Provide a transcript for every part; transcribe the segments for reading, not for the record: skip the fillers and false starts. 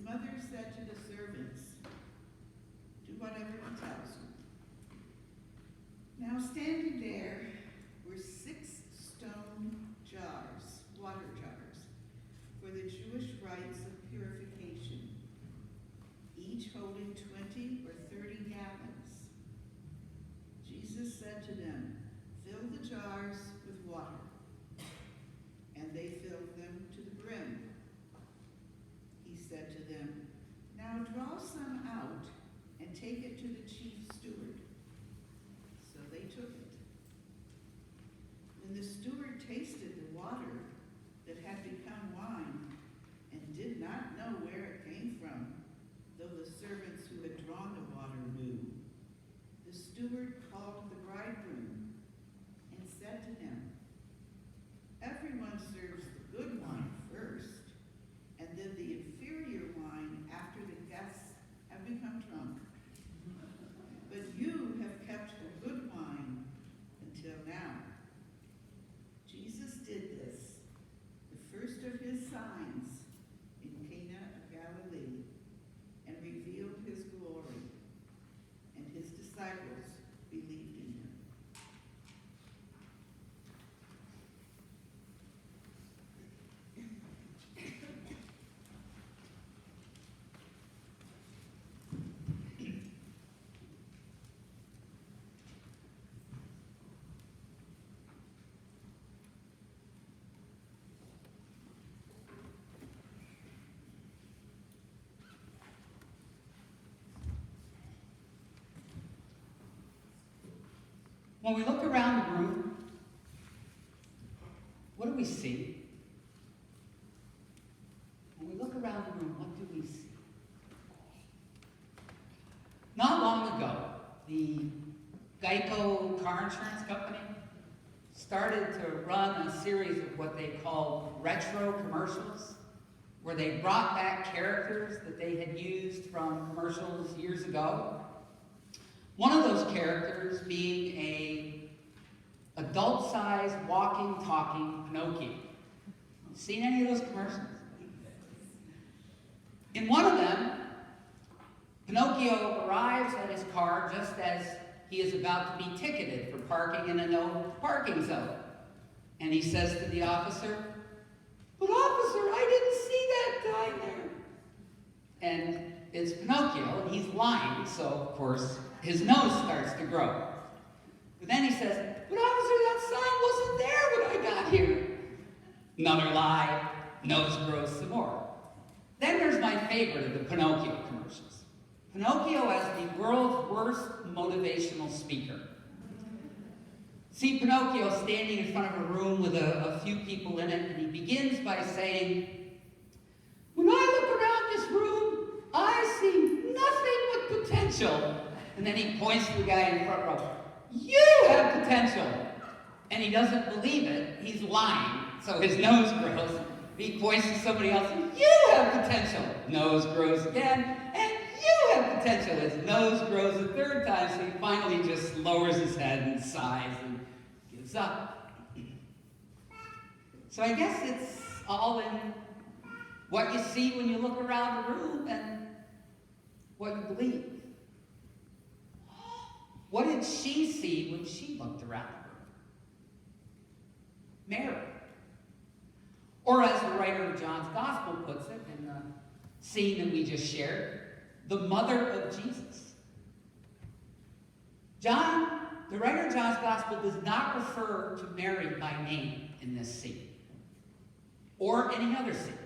mother said to the servants, "Do whatever he tells you." Now standing there were 6 stone jars, water jars, for the Jewish rites of purification, each holding 20 or 30 gallons. Jesus said to them, "Fill the jars with water." And they filled them to the brim. He said to them, "Now draw some out and take it to the chief steward." So they took it. When the steward tasted the water that had become wine and did not know where it came from, though the servants who had drawn the water knew, the steward called the bridegroom and said to him, "Everyone serves the good wine first, and then the inferior wine after the guests have become drunk. But you have kept the good wine until now." Jesus did this, the first of his signs, in Cana of Galilee, and revealed his glory, and his disciples believed in him. When we look around the room, what do we see? When we look around the room, what do we see? Not long ago, the Geico car insurance company started to run a series of what they called retro commercials, where they brought back characters that they had used from commercials years ago. One of those characters being a adult-sized, walking, talking Pinocchio. Seen any of those commercials? In one of them, Pinocchio arrives at his car just as he is about to be ticketed for parking in a no parking zone. And he says to the officer, "But officer, I didn't see that guy there." And it's Pinocchio, and he's lying, so of course his nose starts to grow. But then he says, "But officer, that sign wasn't there when I got here." Another lie, nose grows some more. Then there's my favorite of the Pinocchio commercials. Pinocchio as the world's worst motivational speaker. See Pinocchio standing in front of a room with a few people in it, and he begins by saying, "When I look around this room, I see nothing but potential." And then he points to the guy in the front row. "You have potential." And he doesn't believe it. He's lying. So his nose grows. He points to somebody else. "You have potential." Nose grows again. "And you have potential." His nose grows a third time. So he finally just lowers his head and sighs and gives up. So I guess it's all in what you see when you look around the room and what you believe. What did she see when she looked around the room? Mary. Or as the writer of John's Gospel puts it in the scene that we just shared, the mother of Jesus. John, the writer of John's Gospel, does not refer to Mary by name in this scene, or any other scene.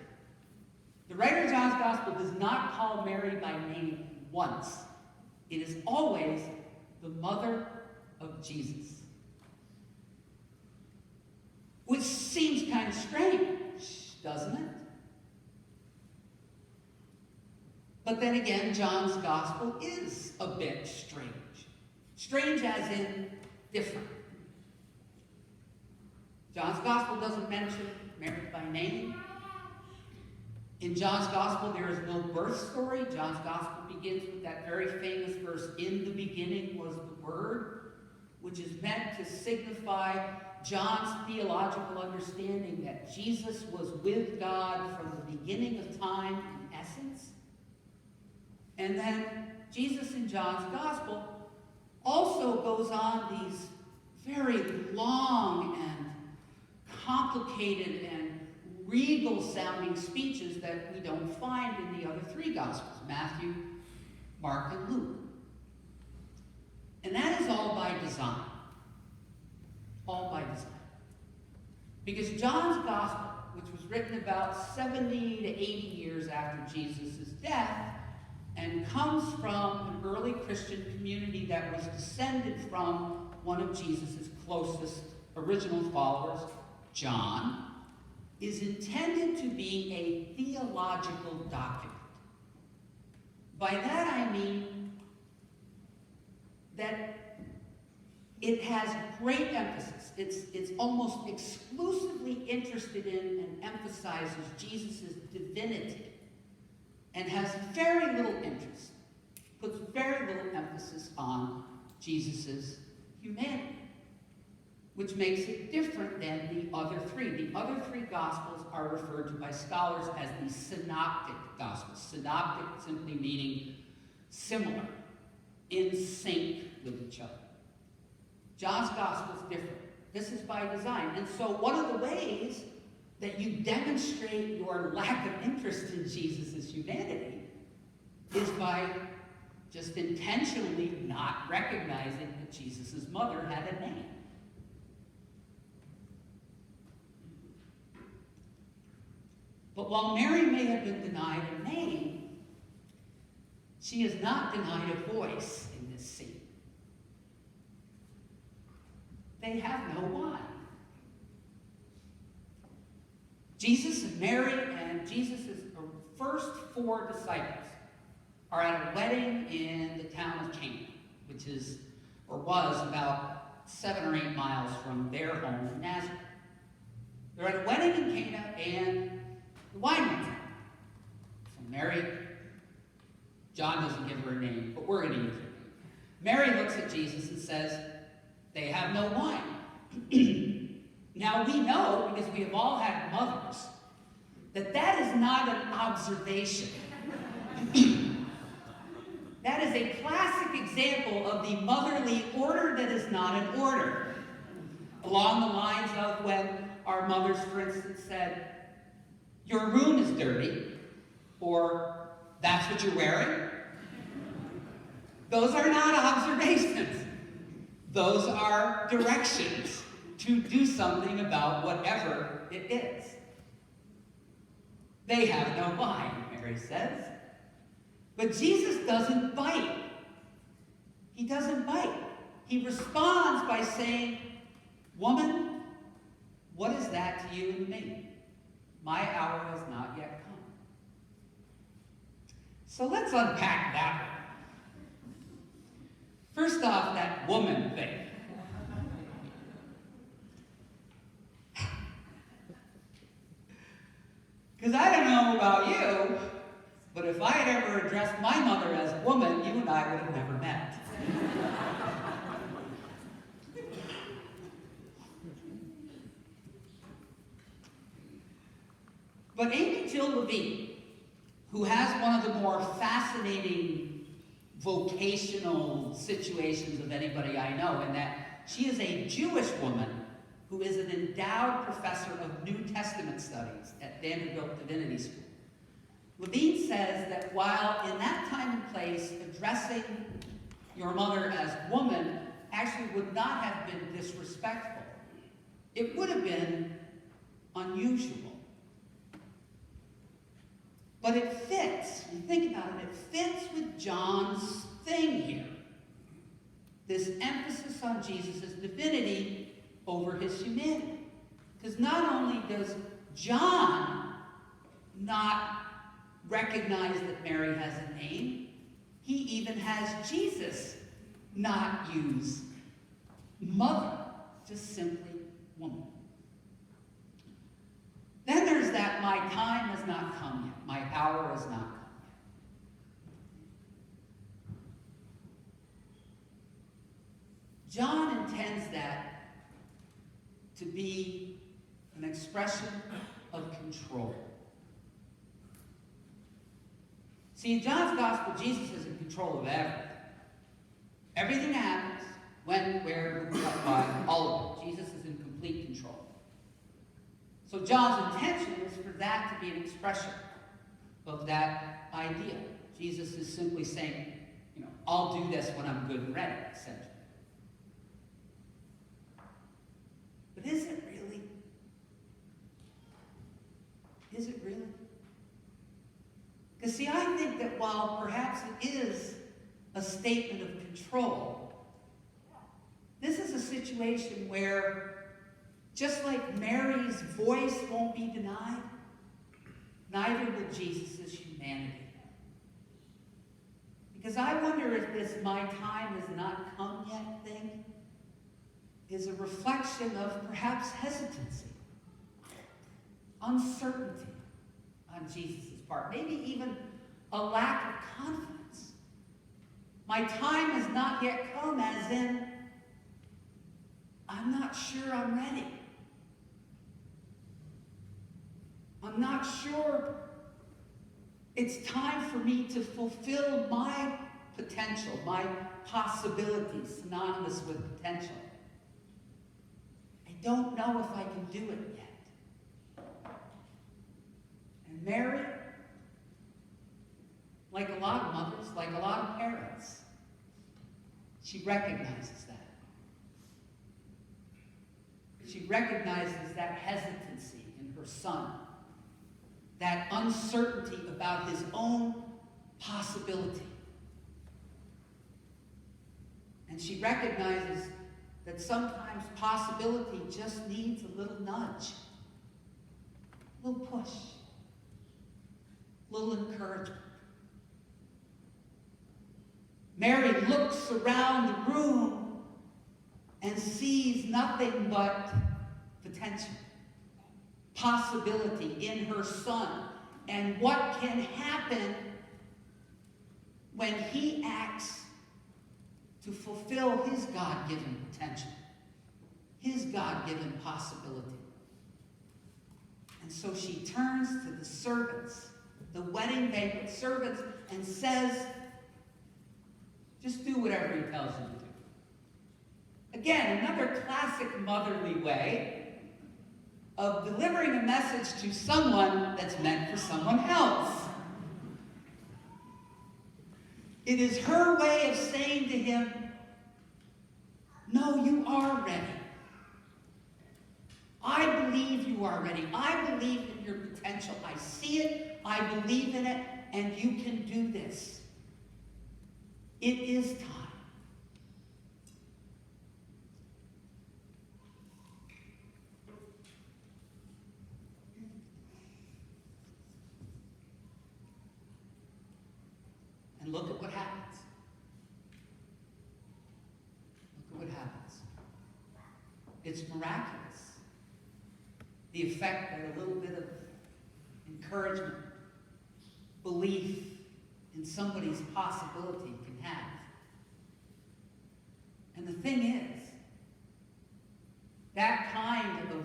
The writer of John's Gospel does not call Mary by name once. It is always the mother of Jesus. Which seems kind of strange, doesn't it? But then again, John's Gospel is a bit strange. Strange as in different. John's Gospel doesn't mention Mary by name. In John's Gospel, there is no birth story. John's Gospel begins with that very famous verse, "In the beginning was the Word," which is meant to signify John's theological understanding that Jesus was with God from the beginning of time in essence, And then Jesus in John's Gospel also goes on these very long and complicated and regal-sounding speeches that we don't find in the other three Gospels, Matthew, Mark, and Luke. And that is all by design. All by design. Because John's Gospel, which was written about 70 to 80 years after Jesus' death, and comes from an early Christian community that was descended from one of Jesus' closest original followers, John, is intended to be a theological document. By that I mean that it has great emphasis. It's almost exclusively interested in and emphasizes Jesus' divinity, and has very little interest, puts very little emphasis on Jesus' humanity, which makes it different than the other three. The other three Gospels are referred to by scholars as the synoptic Gospels. Synoptic simply meaning similar, in sync with each other. John's Gospel is different. This is by design. And so one of the ways that you demonstrate your lack of interest in Jesus' humanity is by just intentionally not recognizing that Jesus' mother had a name. But while Mary may have been denied a name, she is not denied a voice in this scene. They have no wine. Jesus and Mary and Jesus' first four disciples are at a wedding in the town of Cana, which is, or was, about 7 or 8 miles from their home in Nazareth. They're at a wedding in Cana, and the wine runs out. So Mary, John doesn't give her a name, but we're going to use her name. Mary looks at Jesus and says, "They have no wine." Now we know, because we have all had mothers, that that is not an observation. That is a classic example of the motherly order that is not an order. Along the lines of when our mothers, for instance, said, "Your room is dirty," or "That's what you're wearing." Those are not observations. Those are directions to do something about whatever it is. They have no wine, Mary says. But Jesus doesn't bite. He doesn't bite. He responds by saying, "Woman, what is that to you and me? My hour has not yet come." So let's unpack that one. First off, that woman thing. Because I don't know about you, but if I had ever addressed my mother as a woman, you and I would have never met. But Amy Jill Levine, who has one of the more fascinating vocational situations of anybody I know, in that she is a Jewish woman who is an endowed professor of New Testament studies at Vanderbilt Divinity School. Levine says that while in that time and place addressing your mother as woman actually would not have been disrespectful, it would have been unusual. But it fits, you think about it, it fits with John's thing here. This emphasis on Jesus' divinity over his humanity. Because not only does John not recognize that Mary has a name, he even has Jesus not use mother, just simply woman. Then there's that "my time has not come yet, my hour has not come yet." John intends that to be an expression of control. See, in John's gospel, Jesus is in control of everything. Everything happens, when, where, who, what, why, all of it. Jesus is in complete control. So John's intention is for that to be an expression of that idea. Jesus is simply saying, I'll do this when I'm good and ready, essentially. But is it really? Is it really? Because see, I think that while perhaps it is a statement of control, this is a situation where, just like Mary's voice won't be denied, neither will Jesus' humanity. Because I wonder if this "my time has not come yet" thing is a reflection of perhaps hesitancy, uncertainty on Jesus' part, maybe even a lack of confidence. My time has not yet come, as in, I'm not sure I'm ready. I'm not sure it's time for me to fulfill my potential, my possibilities, synonymous with potential. I don't know if I can do it yet. And Mary, like a lot of mothers, like a lot of parents, she recognizes that. She recognizes that hesitancy in her son, that uncertainty about his own possibility. And she recognizes that sometimes possibility just needs a little nudge, a little push, a little encouragement. Mary looks around the room and sees nothing but potential, possibility in her son, and what can happen when he acts to fulfill his God-given potential, his God-given possibility. And so she turns to the servants, the wedding banquet servants, and says, just do whatever he tells you to do. Again, another classic motherly way of delivering a message to someone that's meant for someone else. It is her way of saying to him, no, you are ready. I believe you are ready. I believe in your potential. I see it, I believe in it, and you can do this. It is time. And look at what happens. Look at what happens. It's miraculous. The effect that a little bit of encouragement, belief in somebody's possibility can have. And the thing is, that kind of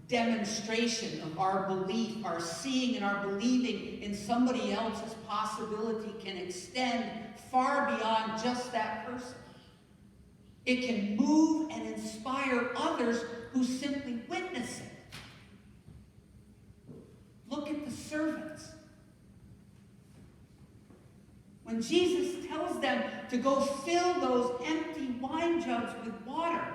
demonstration of our belief, our seeing and our believing in somebody else's possibility can extend far beyond just that person. It can move and inspire others who simply witness it. Look at the servants. When Jesus tells them to go fill those empty wine jugs with water,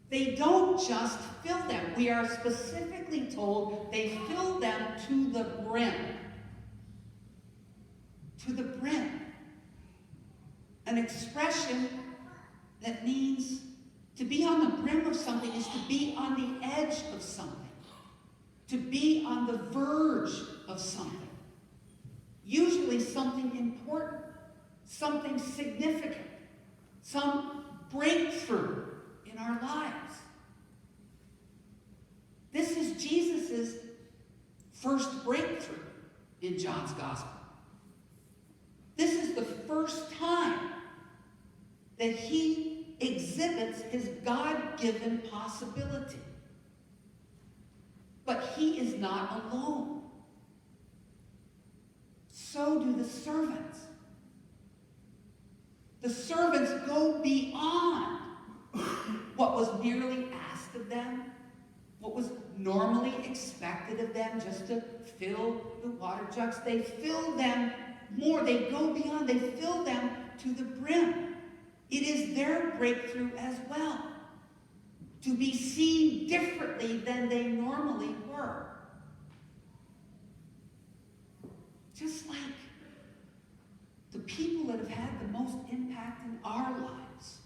they don't just fill them. We are specifically told they fill them to the brim. To the brim. An expression that means to be on the brim of something is to be on the edge of something. To be on the verge of something. Usually something important, something significant, some breakthrough in our lives. This is Jesus' first breakthrough in John's Gospel. This is the first time that he exhibits his God-given possibility. But he is not alone. so do the servants. The servants go beyond what was merely asked of them, what was normally expected of them, just to fill the water jugs. They fill them more. They go beyond. They fill them to the brim. It is their breakthrough as well, to be seen differently than they normally were. Just like the people that have had the most impact in our lives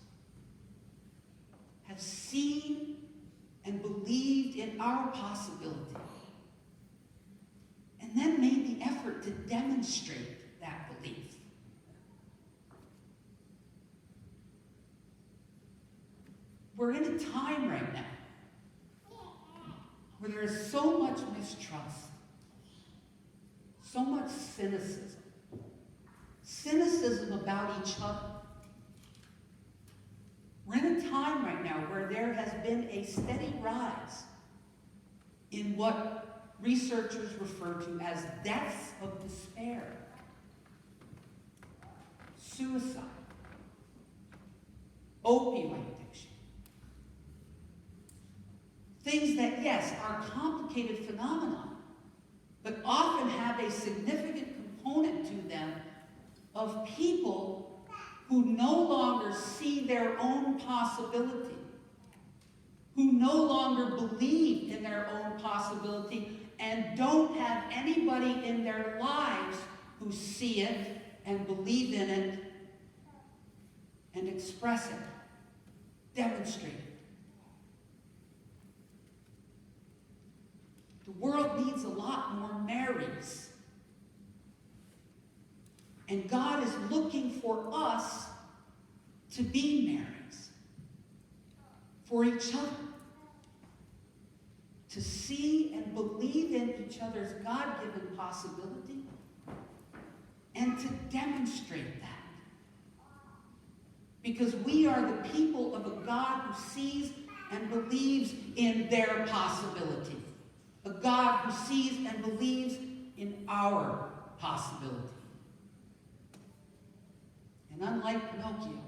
have seen and believed in our possibility, and then made the effort to demonstrate that belief. We're in a time right now where there is so much mistrust, so much cynicism about each other. We're in a time right now where there has been a steady rise in what researchers refer to as deaths of despair, suicide, opioid addiction. Things that, yes, are complicated phenomena, but often have a significant component to them of people who no longer see their own possibility, who no longer believe in their own possibility, and don't have anybody in their lives who see it and believe in it and express it, demonstrate it. The world needs a lot more Marys. And God is looking for us to be Marys for each other, to see and believe in each other's God-given possibility, and to demonstrate that. Because we are the people of a God who sees and believes in their possibility, a God who sees and believes in our possibility. And unlike Pinocchio,